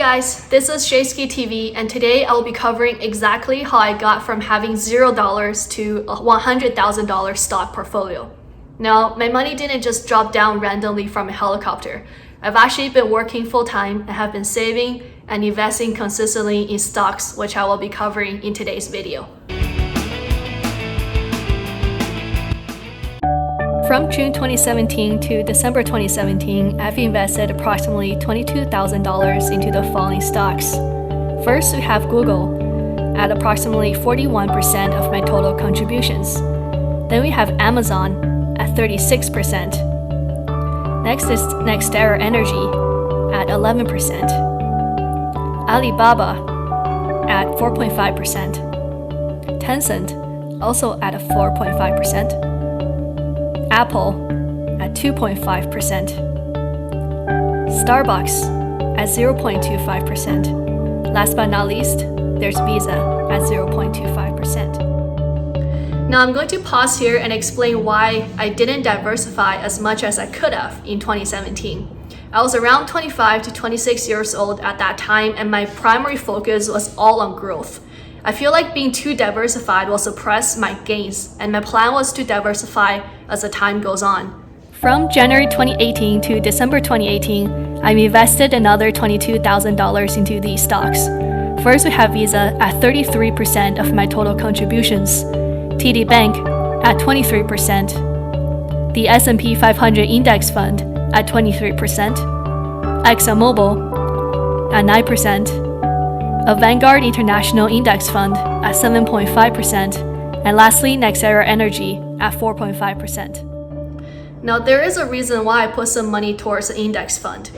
guys, this is Shaysky TV, and today I'll be covering exactly how I got from having $0 to a $100,000 stock portfolio. Now, my money didn't just drop down randomly from a helicopter. I've actually been working full-time and have been saving and investing consistently in stocks, which I will be covering in today's video. From June 2017 to December 2017, I've invested approximately $22,000 into the following stocks. First, we have Google at approximately 41% of my total contributions. Then we have Amazon at 36%. Next is NextEra Energy at 11%. Alibaba at 4.5%. Tencent also at a 4.5%. Apple at 2.5%, Starbucks at 0.25%. Last but not least, there's Visa at 0.25%. Now I'm going to pause here and explain why I didn't diversify as much as I could have in 2017. I was around 25 to 26 years old at that time, and my primary focus was all on growth. I feel like being too diversified will suppress my gains, and my plan was to diversify as the time goes on. From January 2018 to December 2018, I've invested another $22,000 into these stocks. First, we have Visa at 33% of my total contributions, TD Bank at 23%, the S&P 500 Index Fund at 23%, ExxonMobil at 9%, a Vanguard International Index Fund at 7.5%, and lastly, NextEra Energy at 4.5%. Now, there is a reason why I put some money towards an index fund,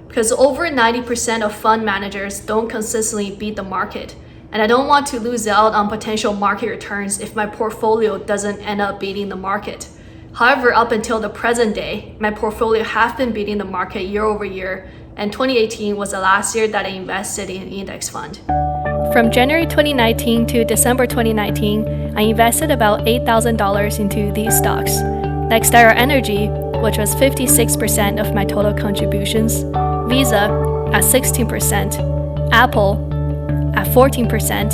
because over 90% of fund managers don't consistently beat the market, and I don't want to lose out on potential market returns if my portfolio doesn't end up beating the market. However, up until the present day, my portfolio has been beating the market year over year, and 2018 was the last year that I invested in an index fund. From January 2019 to December 2019, I invested about $8,000 into these stocks. NextEra Energy, which was 56% of my total contributions, Visa at 16%, Apple at 14%,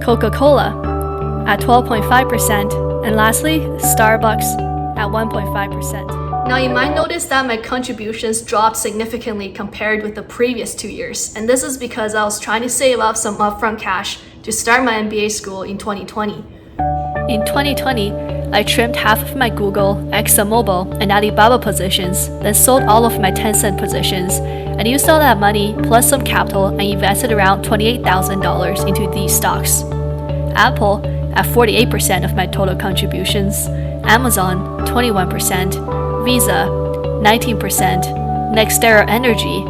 Coca-Cola at 12.5%, and lastly, Starbucks at 1.5%. Now, you might notice that my contributions dropped significantly compared with the previous 2 years, and this is because I was trying to save up some upfront cash to start my MBA school in 2020. In 2020, I trimmed half of my Google, ExxonMobil, and Alibaba positions, then sold all of my Tencent positions, and used all that money plus some capital and invested around $28,000 into these stocks. Apple at 48% of my total contributions, Amazon 21%, Visa 19%, NextEra Energy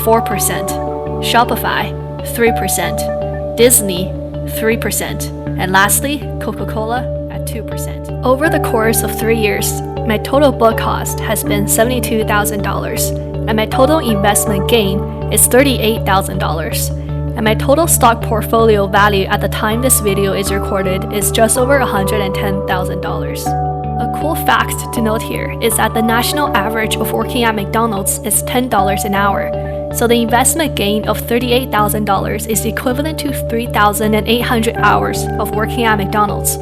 4%, Shopify 3%, Disney 3%, and lastly, Coca-Cola at 2%. Over the course of 3 years, my total book cost has been $72,000, and my total investment gain is $38,000, and my total stock portfolio value at the time this video is recorded is just over $110,000. A cool fact to note here is that the national average of working at McDonald's is $10 an hour, so the investment gain of $38,000 is equivalent to 3,800 hours of working at McDonald's.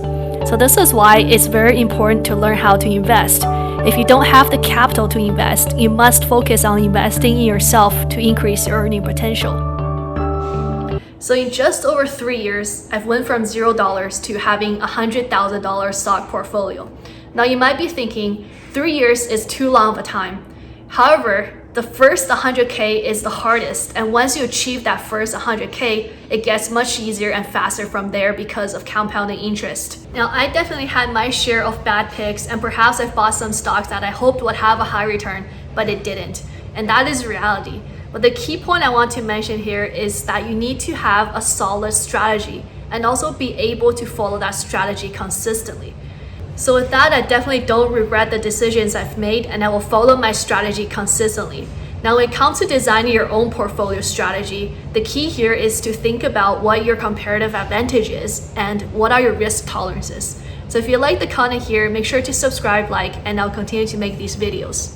So this is why it's very important to learn how to invest. If you don't have the capital to invest, you must focus on investing in yourself to increase your earning potential. So in just over 3 years, I've went from $0 to having a $100,000 stock portfolio. Now you might be thinking, 3 years is too long of a time. However, the first 100K is the hardest, and once you achieve that first 100K, it gets much easier and faster from there because of compounding interest. Now, I definitely had my share of bad picks, and perhaps I've bought some stocks that I hoped would have a high return, but it didn't. And that is reality. But the key point I want to mention here is that you need to have a solid strategy and also be able to follow that strategy consistently. So with that, I definitely don't regret the decisions I've made, and I will follow my strategy consistently. Now, when it comes to designing your own portfolio strategy, the key here is to think about what your comparative advantage is and what are your risk tolerances. So if you like the content here, make sure to subscribe, like, and I'll continue to make these videos.